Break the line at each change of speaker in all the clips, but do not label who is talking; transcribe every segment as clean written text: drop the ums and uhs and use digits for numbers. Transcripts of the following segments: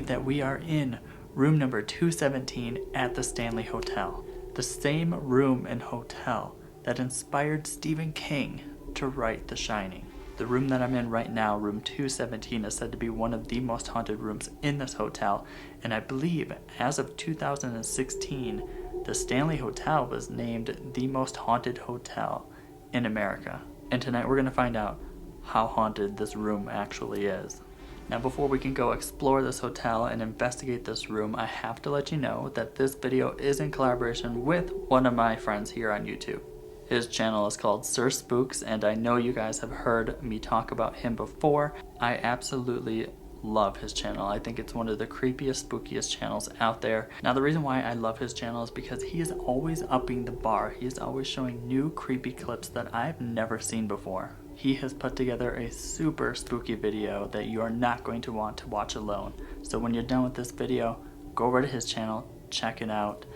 That we are in room number 217 at the Stanley Hotel, the same room and hotel that inspired Stephen King to write The Shining. The room that I'm in right now, room 217, is said to be one of the most haunted rooms in this hotel, and I believe as of 2016 the Stanley Hotel was named the most haunted hotel in America. And tonight we're going to find out how haunted this room actually is. Now before we can go explore this hotel and investigate this room, I have to let you know that this video is in collaboration with one of my friends here on YouTube. His channel is called Sir Spooks, and I know you guys have heard me talk about him before. I absolutely love his channel. I think it's one of the creepiest, spookiest channels out there. Now the reason why I love his channel is because he is always upping the bar. He is always showing new creepy clips that I've never seen before. He has put together a super spooky video that you are not going to want to watch alone. So when you're done with this video, go over to his channel, check it out.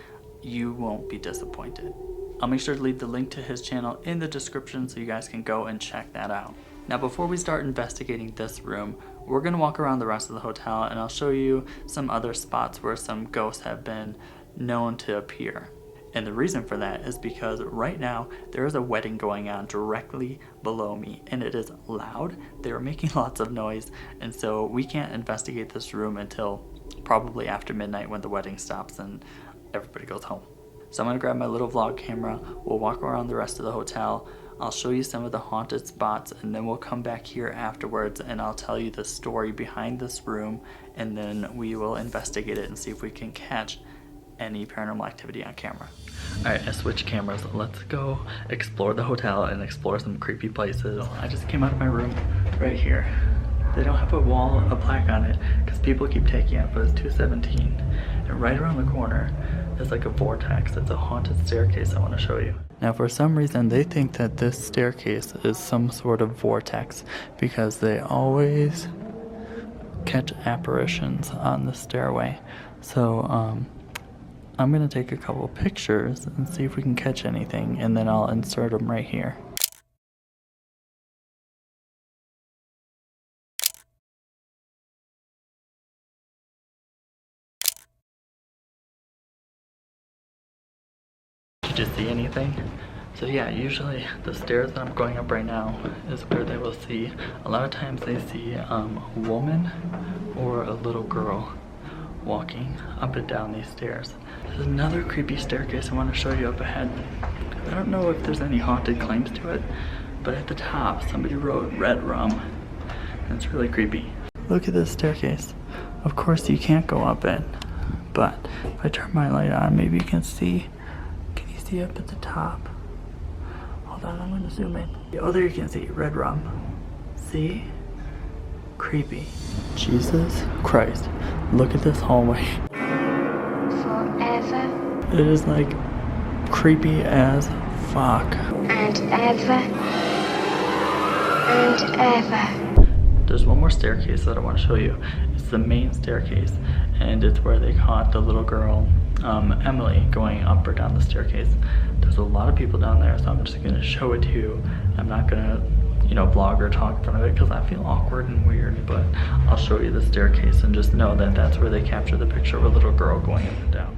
You won't be disappointed. I'll make sure to leave the link to his channel in the description so you guys can go and check that out. Now before we start investigating this room, we're going to walk around the rest of the hotel and I'll show you some other spots where some ghosts have been known to appear. And the reason for that is because right now there is a wedding going on directly below me and it is loud. They are making lots of noise, and so we can't investigate this room until probably after midnight when the wedding stops and everybody goes home. So I'm going to grab my little vlog camera, we'll walk around the rest of the hotel, I'll show you some of the haunted spots, and then we'll come back here afterwards and I'll tell you the story behind this room, and then we will investigate it and see if we can catch any paranormal activity on camera. Alright, I switched cameras. Let's go explore the hotel and explore some creepy places. I just came out of my room right here. They don't have a plaque on it because people keep taking it, but it's 217. And right around the corner is like a vortex. It's a haunted staircase I want to show you. Now for some reason they think that this staircase is some sort of vortex because they always catch apparitions on the stairway. So I'm going to take a couple pictures and see if we can catch anything, and then I'll insert them right here. Did you see anything? So yeah, usually the stairs that I'm going up right now is where they will see. A lot of times they see a woman or a little girl walking up and down these stairs. There's another creepy staircase I want to show you up ahead. I don't know if there's any haunted claims to it, but at the top somebody wrote red rum, and it's really creepy. Look at this staircase. Of course you can't go up it, but if I turn my light on, maybe you can see. Can you see up at the top? Hold on, I'm gonna zoom in. Oh, there you can see red rum. See? Creepy. Jesus Christ. Look at this hallway.
Forever.
It is like creepy as fuck.
And ever. And ever.
There's one more staircase that I want to show you. It's the main staircase, and it's where they caught the little girl, Emily, going up or down the staircase. There's a lot of people down there, so I'm just gonna show it to you. I'm not gonna vlog or talk in front of it because I feel awkward and weird, but I'll show you the staircase and just know that that's where they captured the picture of a little girl going up and down.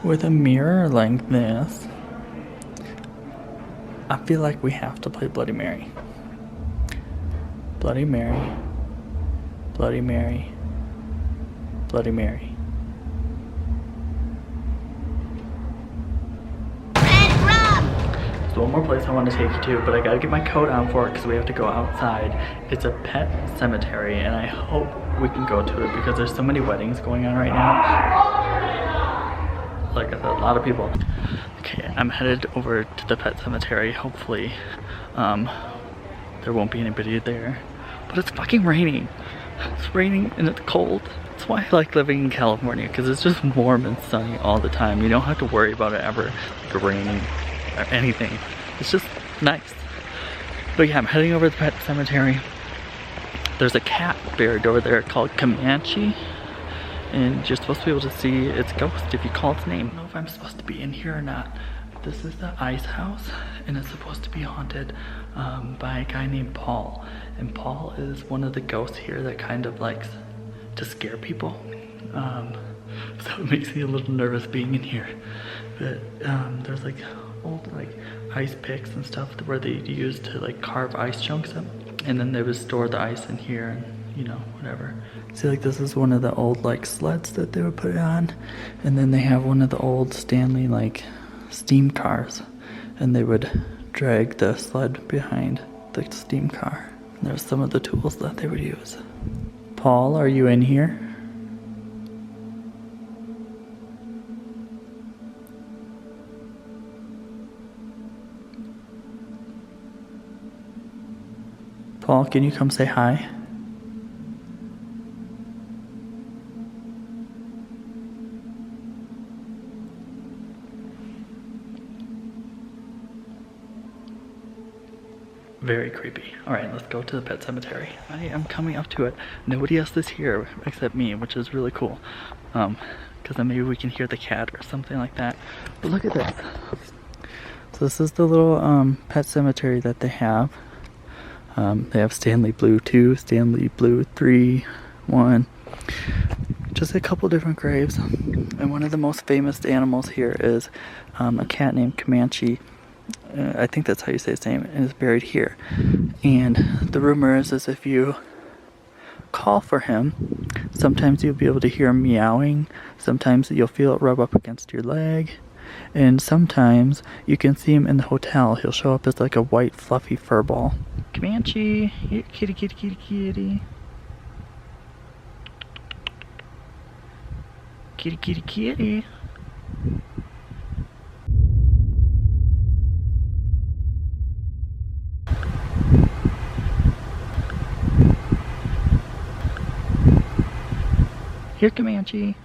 With a mirror like this, I feel like we have to play Bloody Mary. Bloody Mary, Bloody Mary, Bloody Mary. one more place I want to take you to, but I gotta get my coat on for it because we have to go outside. It's a pet cemetery, and I hope we can go to it because there's so many weddings going on right now. Like I said, a lot of people. Okay, I'm headed over to the pet cemetery. Hopefully, there won't be anybody there. But it's fucking raining. It's raining and it's cold. That's why I like living in California, because it's just warm and sunny all the time. You don't have to worry about it ever like raining or anything. It's just nice. But yeah, I'm heading over to the pet cemetery. There's a cat buried over there called Comanche, and you're supposed to be able to see its ghost if you call its name. I don't know if I'm supposed to be in here or not. This is the ice house, and it's supposed to be haunted by a guy named Paul. And Paul is one of the ghosts here that kind of likes to scare people. So it makes me a little nervous being in here. But there's like old like ice picks and stuff where they used to like carve ice chunks up. And then they would store the ice in here and, you know, whatever. See, like this is one of the old like sleds that they would put it on. And then they have one of the old Stanley like steam cars, and they would drag the sled behind the steam car. And there's some of the tools that they would use. Paul, are you in here? Paul, can you come say hi? Very creepy. Alright, let's go to the pet cemetery. I am coming up to it. Nobody else is here except me, which is really cool. Because then maybe we can hear the cat or something like that. But look at this. So this is the little pet cemetery that they have. They have Stanley Blue 2, Stanley Blue 3, 1. Just a couple different graves. And one of the most famous animals here is a cat named Comanche. I think that's how you say his name, and is buried here. And the rumor is if you call for him, sometimes you'll be able to hear him meowing, sometimes you'll feel it rub up against your leg, and sometimes you can see him in the hotel. He'll show up as like a white fluffy fur ball. Comanche, here, kitty, kitty, kitty, kitty. Kitty, kitty, kitty. Here, Comanche.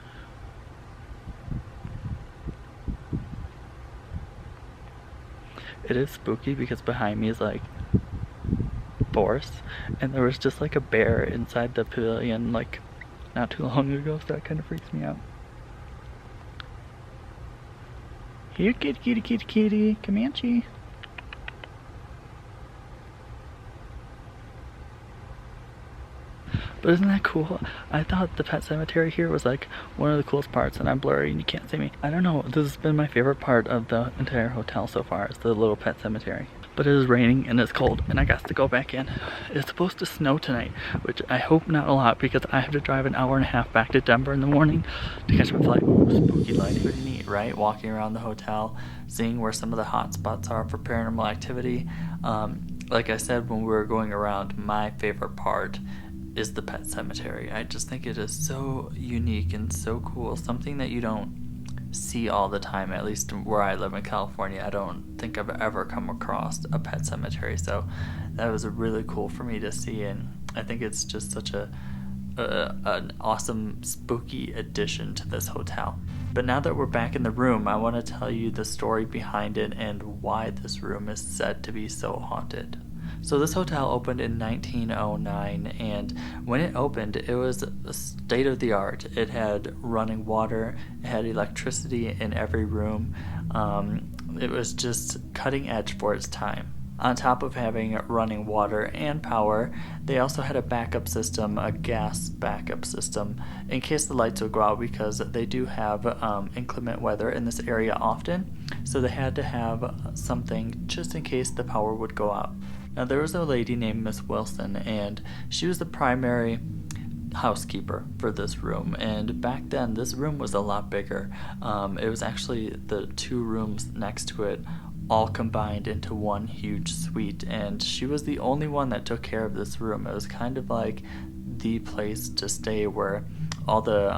It is spooky because behind me is like forest, and there was just like a bear inside the pavilion like not too long ago, so that kind of freaks me out. Here, kitty, kitty, kitty, kitty, Comanche. But isn't that cool? I thought the pet cemetery here was like one of the coolest parts, and I'm blurry and you can't see me. I don't know, this has been my favorite part of the entire hotel so far, is the little pet cemetery. But it is raining and it's cold, and I got to go back in. It's supposed to snow tonight, which I hope not a lot, because I have to drive an hour and a half back to Denver in the morning to catch my flight. Ooh, spooky lighting. Pretty neat, right? Walking around the hotel, seeing where some of the hot spots are for paranormal activity. Like I said when we were going around, my favorite part is the pet cemetery. I just think it is so unique and so cool. Something that you don't see all the time, at least where I live in California. I don't think I've ever come across a pet cemetery, so that was really cool for me to see, and I think it's just such an awesome spooky addition to this hotel. But now that we're back in the room, I want to tell you the story behind it and why this room is said to be so haunted. So this hotel opened in 1909, and when it opened, it was state of the art. It had running water, it had electricity in every room. It was just cutting edge for its time. On top of having running water and power, they also had a backup system, a gas backup system, in case the lights would go out, because they do have inclement weather in this area often, so they had to have something just in case the power would go out. Now, there was a lady named Miss Wilson, and she was the primary housekeeper for this room, and back then this room was a lot bigger. It was actually the two rooms next to it all combined into one huge suite, and she was the only one that took care of this room. It was kind of like the place to stay where all the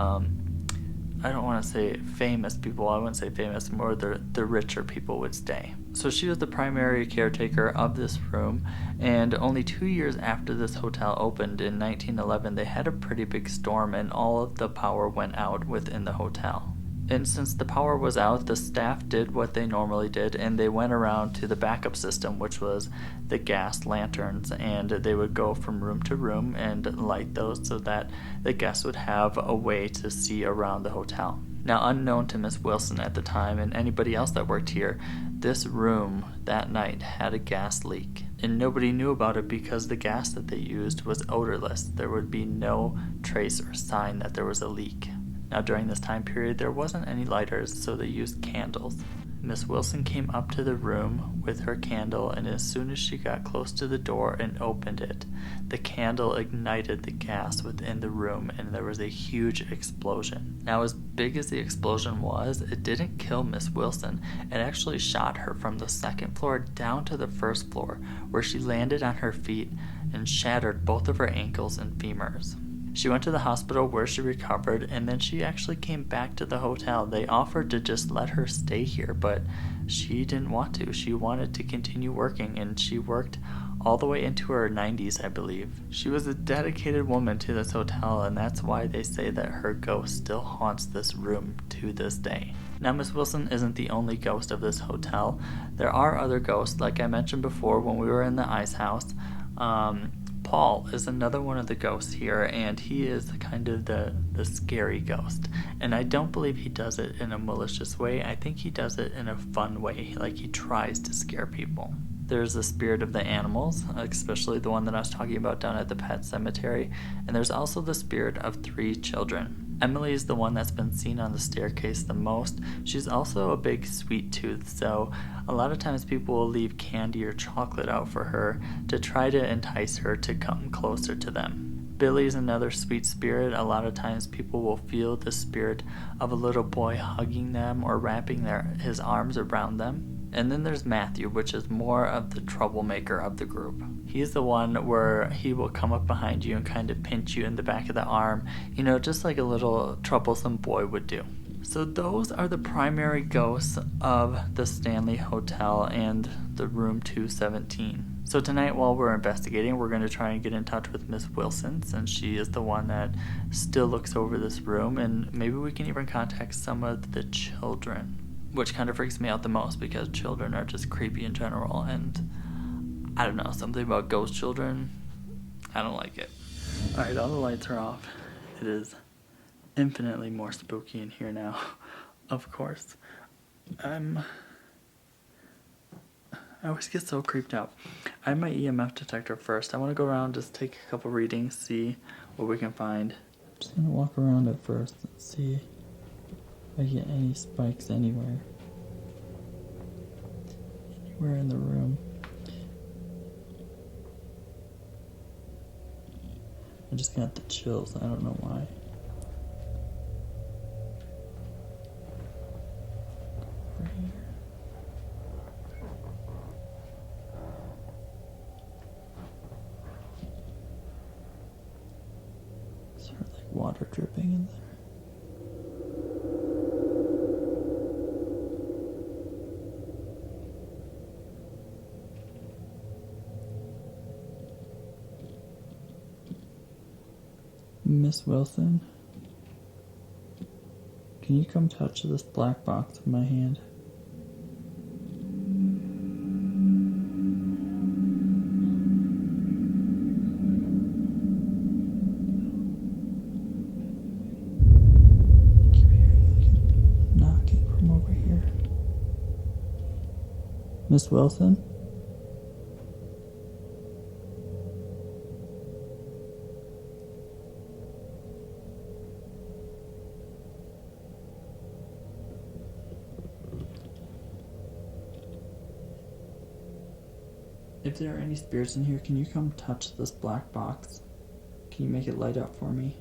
I don't want to say famous people, I wouldn't say famous, more the richer people would stay. So she was the primary caretaker of this room, and only 2 years after this hotel opened in 1911, they had a pretty big storm and all of the power went out within the hotel. And since the power was out, the staff did what they normally did, and they went around to the backup system, which was the gas lanterns, and they would go from room to room and light those so that the guests would have a way to see around the hotel. Now, unknown to Miss Wilson at the time and anybody else that worked here, this room that night had a gas leak. And nobody knew about it because the gas that they used was odorless. There would be no trace or sign that there was a leak. Now, during this time period, there wasn't any lighters, so they used candles. Miss Wilson came up to the room with her candle, and as soon as she got close to the door and opened it, the candle ignited the gas within the room, and there was a huge explosion. Now, as big as the explosion was, it didn't kill Miss Wilson. It actually shot her from the second floor down to the first floor, where she landed on her feet and shattered both of her ankles and femurs. She went to the hospital where she recovered, and then she actually came back to the hotel. They offered to just let her stay here, but she didn't want to. She wanted to continue working, and she worked all the way into her 90s, I believe. She was a dedicated woman to this hotel, and that's why they say that her ghost still haunts this room to this day. Now, Miss Wilson isn't the only ghost of this hotel. There are other ghosts, like I mentioned before when we were in the ice house. Paul is another one of the ghosts here, and he is kind of the scary ghost. And I don't believe he does it in a malicious way. I think he does it in a fun way, like he tries to scare people. There's the spirit of the animals, especially the one that I was talking about down at the pet cemetery. And there's also the spirit of 3 children. Emily is the one that's been seen on the staircase the most. She's also a big sweet tooth, so a lot of times people will leave candy or chocolate out for her to try to entice her to come closer to them. Billy's another sweet spirit. A lot of times people will feel the spirit of a little boy hugging them or wrapping his arms around them. And then there's Matthew, which is more of the troublemaker of the group. He's the one where he will come up behind you and kind of pinch you in the back of the arm, just like a little troublesome boy would do. So those are the primary ghosts of the Stanley Hotel and the room 217. So tonight, while we're investigating, we're going to try and get in touch with Miss Wilson, since she is the one that still looks over this room, and maybe we can even contact some of the children, which kind of freaks me out the most because children are just creepy in general, and I don't know, something about ghost children, I don't like it. Alright, all the lights are off. It is infinitely more spooky in here now, of course. I always get so creeped out. I have my EMF detector first. I want to go around, just take a couple readings, see what we can find. I'm just going to walk around it first and see if I get any spikes anywhere in the room. I just got the chills, I don't know why. Right here. Sort of like water dripping in there. Miss Wilson, can you come touch this black box in my hand? I keep hearing knocking from over here. Miss Wilson? If there are any spirits in here, can you come touch this black box? Can you make it light up for me?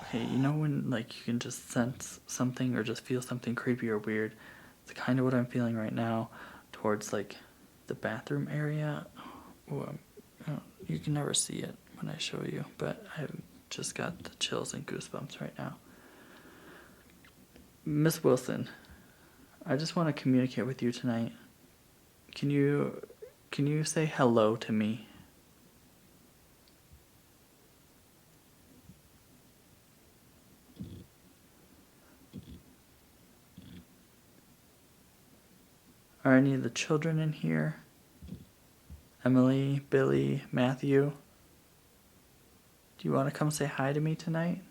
Hey, you know when like you can just sense something or just feel something creepy or weird? It's kind of what I'm feeling right now towards like the bathroom area. Ooh, you can never see it when I show you, but I've just got the chills and goosebumps right now. Miss Wilson, I just want to communicate with you tonight. Can you say hello to me? Are any of the children in here? Emily, Billy, Matthew? Do you want to come say hi to me tonight?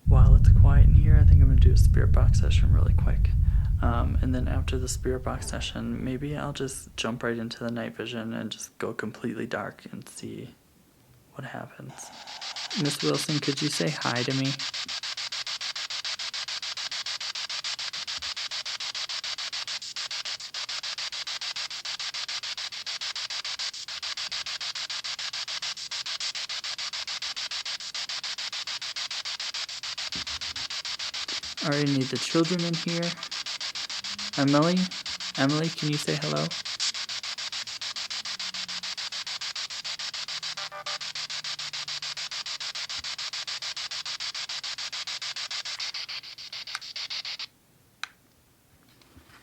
While it's quiet in here, I think I'm going to do a spirit box session really quick. And then after the spirit box session, maybe I'll just jump right into the night vision and just go completely dark and see what happens. Miss Wilson, could you say hi to me? I already need the children in here. Emily, can you say hello?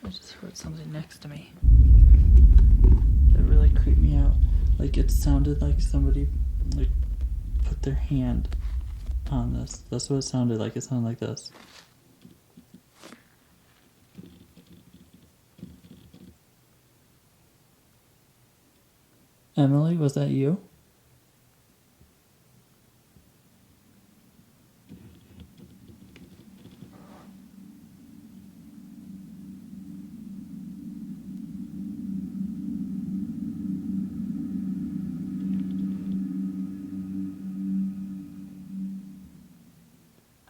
I just heard something next to me. That really creeped me out. Like it sounded like somebody like put their hand on this. That's what it sounded like. It sounded like this. Emily, was that you?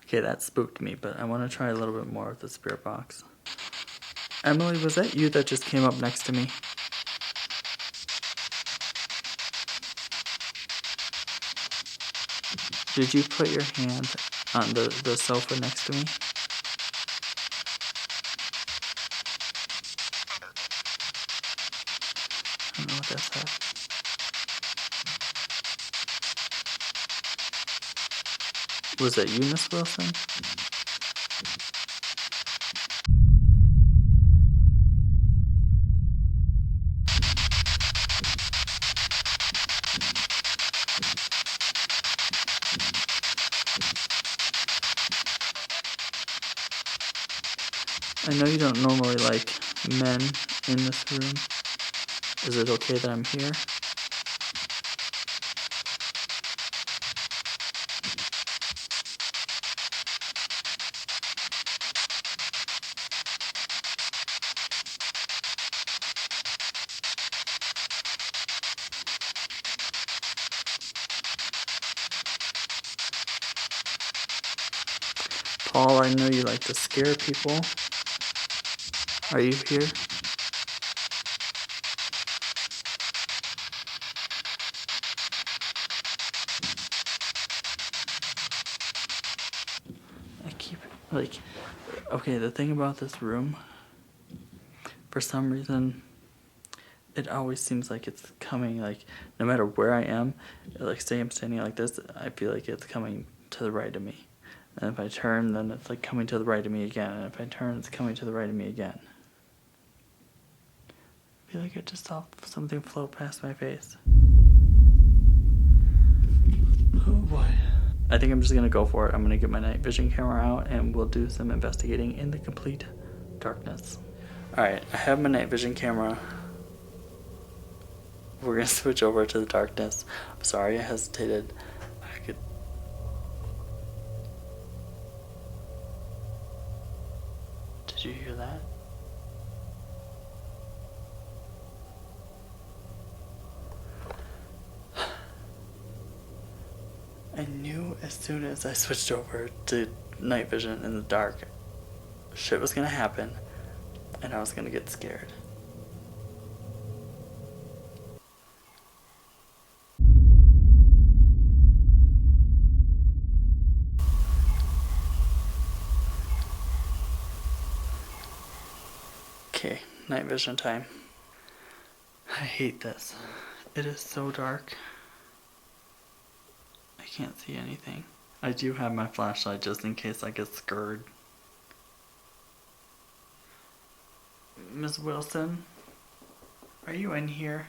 Okay, that spooked me, but I want to try a little bit more of the spirit box. Emily, was that you that just came up next to me? Did you put your hand on the sofa next to me? I don't know what that said. Was that you, Miss Wilson? I know you don't normally like men in this room. Is it okay that I'm here? Paul, I know you like to scare people. Are you here? I keep, like, okay, the thing about this room, for some reason, it always seems like it's coming, like, no matter where I am, like, say I'm standing like this, I feel like it's coming to the right of me. And if I turn, then it's like coming to the right of me again. And if I turn, it's coming to the right of me again. I feel like I just saw something float past my face. Oh boy. I think I'm just gonna go for it. I'm gonna get my night vision camera out and we'll do some investigating in the complete darkness. Alright, I have my night vision camera. We're gonna switch over to the darkness. I'm sorry I hesitated. Did you hear that? I knew as soon as I switched over to night vision in the dark, shit was gonna happen, and I was gonna get scared. Okay, night vision time. I hate this. It is so dark. I can't see anything. I do have my flashlight just in case I get scared. Miss Wilson, are you in here?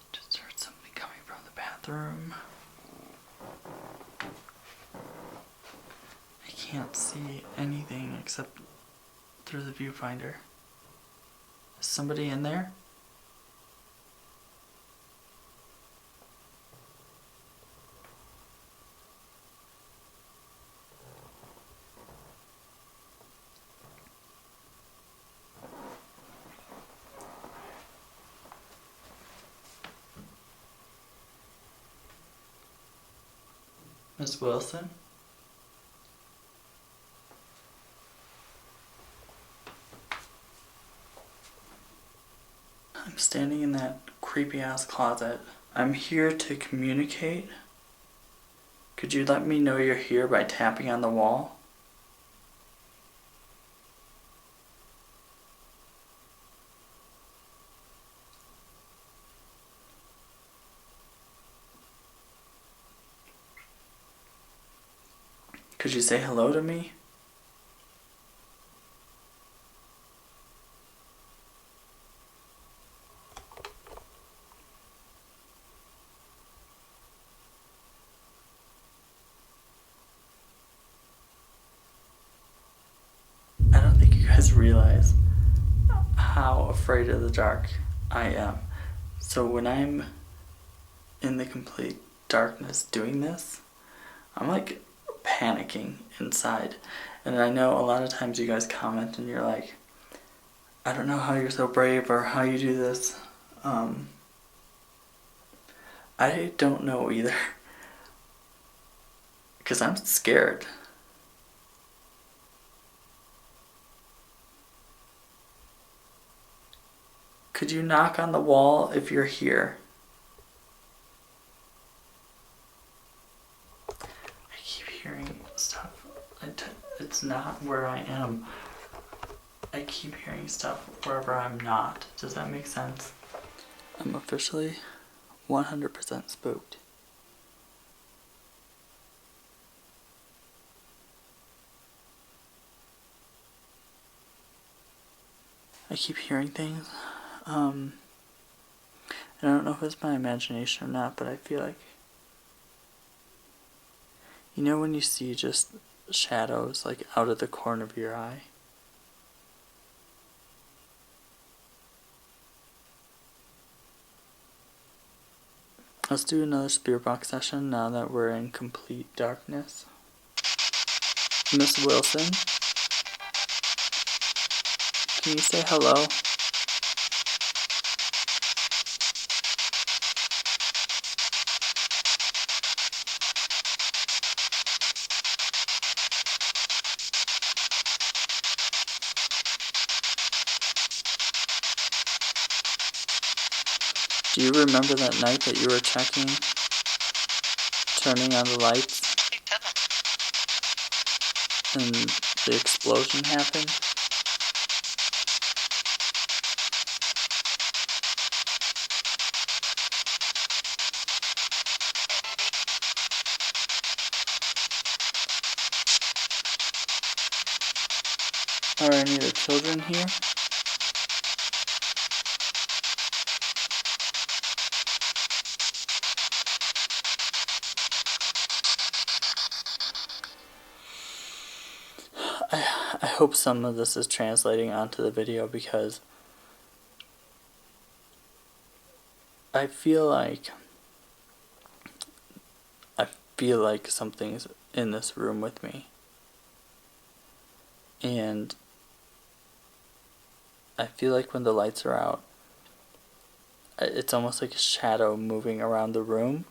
I just heard something coming from the bathroom. I can't see anything except through the viewfinder. Is somebody in there? Miss Wilson? I'm standing in that creepy ass closet. I'm here to communicate. Could you let me know you're here by tapping on the wall? Could you say hello to me? I don't think you guys realize how afraid of the dark I am. So when I'm in the complete darkness doing this, I'm like panicking inside. And I know a lot of times you guys comment and you're like, I don't know how you're so brave or how you do this. I don't know either. Because I'm scared. Could you knock on the wall if you're here? I keep hearing stuff. It's not where I am. I keep hearing stuff wherever I'm not. Does that make sense? I'm officially 100% spooked. I keep hearing things. And I don't know if it's my imagination or not, but I feel like, you know when you see just shadows like out of the corner of your eye? Let's do another spirit box session now that we're in complete darkness. Miss Wilson, can you say hello? Do you remember that night that you were checking, turning on the lights, and the explosion happened? Are any of the children here? I hope some of this is translating onto the video because I feel like something's in this room with me. And I feel like when the lights are out, it's almost like a shadow moving around the room.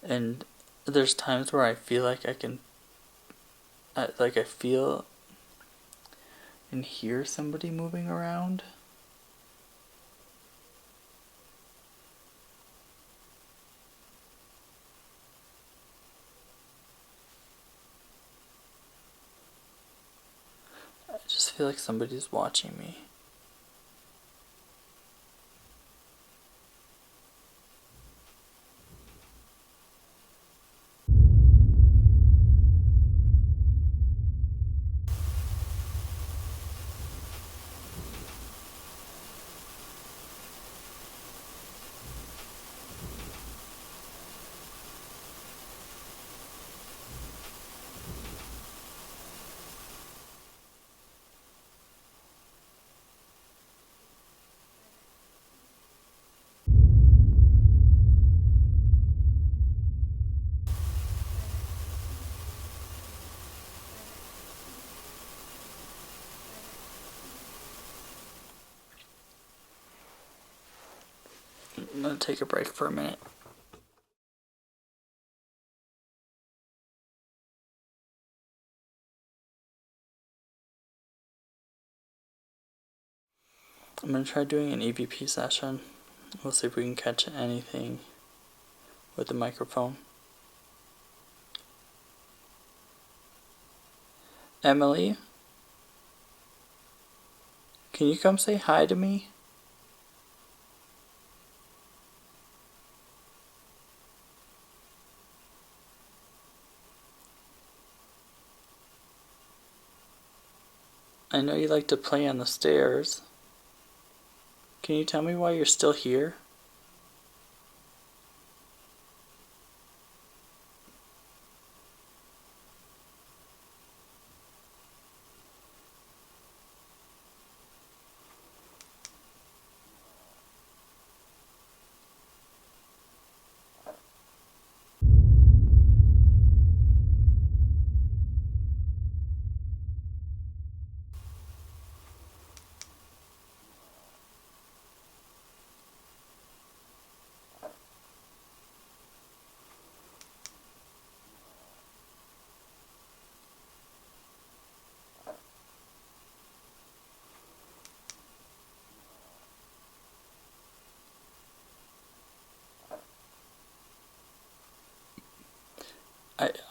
And there's times where I feel like I feel and hear somebody moving around. I just feel like somebody's watching me. I'm gonna take a break for a minute. I'm gonna try doing an EVP session. We'll see if we can catch anything with the microphone. Emily, can you come say hi to me? I know you like to play on the stairs. Can you tell me why you're still here?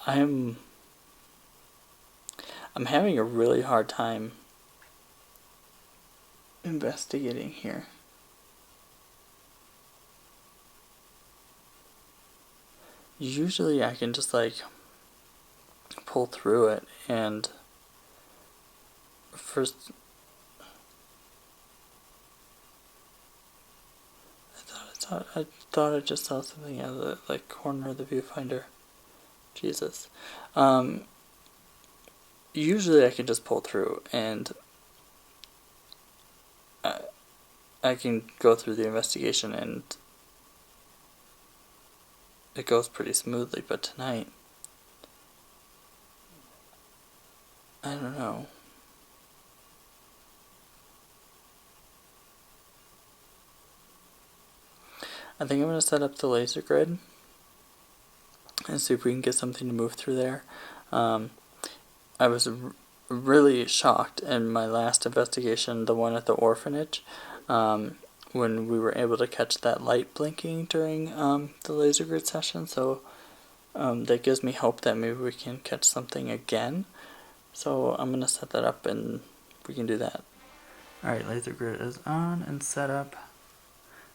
I'm having a really hard time investigating here. Usually I can just like pull through it, and first I thought I just saw something out of the like corner of the viewfinder. Jesus. Usually I can just pull through, and I can go through the investigation and it goes pretty smoothly, but tonight, I don't know. I think I'm going to set up the laser grid and see if we can get something to move through there. I was really shocked in my last investigation, the one at the orphanage, when we were able to catch that light blinking during the laser grid session. So that gives me hope that maybe we can catch something again. So I'm going to set that up and we can do that. Alright, laser grid is on and set up.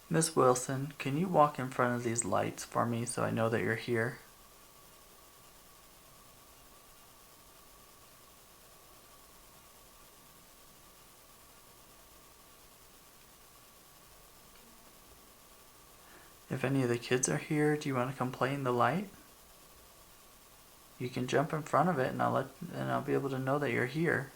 Miss Wilson, can you walk in front of these lights for me so I know that you're here? If any of the kids are here, do you want to come play in the light? You can jump in front of it and I'll be able to know that you're here.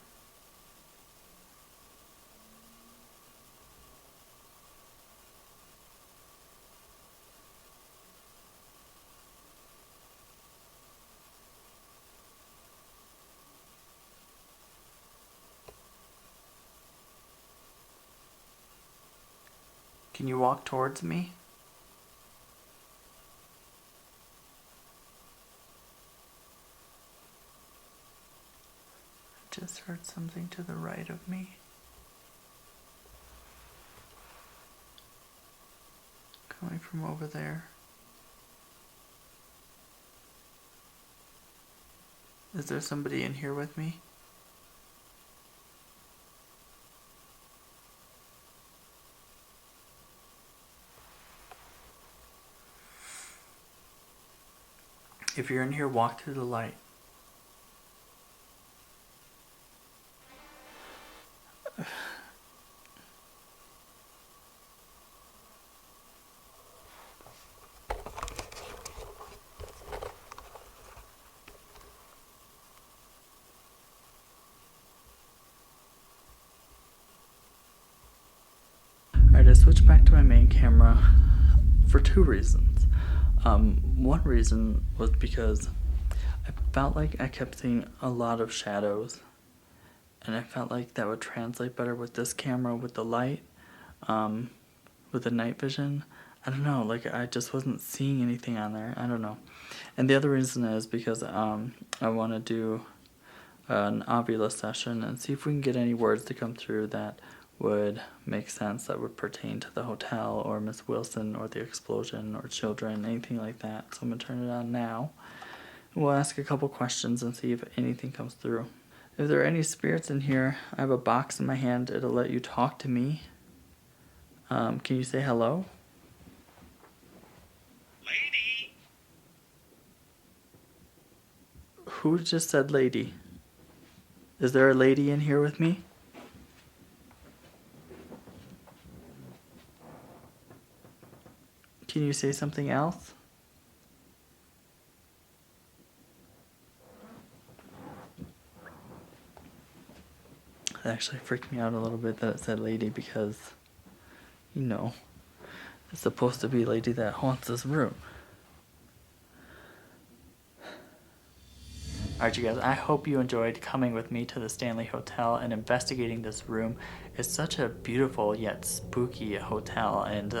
Can you walk towards me? I just heard something to the right of me. Coming from over there. Is there somebody in here with me? If you're in here, walk through the light. Alright, I switched back to my main camera for two reasons. One reason was because I felt like I kept seeing a lot of shadows, and I felt like that would translate better with this camera with the light, with the night vision. I don't know, like I just wasn't seeing anything on there. I don't know. And the other reason is because I want to do an ovula session and see if we can get any words to come through that would make sense, that would pertain to the hotel or Miss Wilson or the explosion or children, anything like that. So I'm going to turn it on now. We'll ask a couple questions and see if anything comes through. If there are any spirits in here, I have a box in my hand. It'll let you talk to me. Can you say hello?
Lady.
Who just said lady? Is there a lady in here with me? Can you say something else? It actually freaked me out a little bit that it said lady because, you know, it's supposed to be lady that haunts this room. Alright you guys, I hope you enjoyed coming with me to the Stanley Hotel and investigating this room. It's such a beautiful yet spooky hotel, and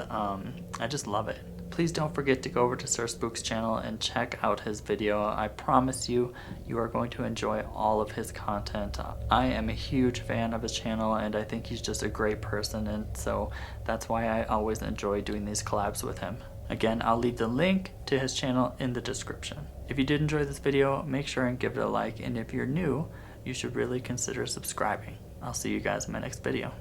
I just love it. Please don't forget to go over to Sir Spook's channel and check out his video. I promise you, you are going to enjoy all of his content. I am a huge fan of his channel, and I think he's just a great person, and so that's why I always enjoy doing these collabs with him. Again, I'll leave the link to his channel in the description. If you did enjoy this video, make sure and give it a like, and if you're new, you should really consider subscribing. I'll see you guys in my next video.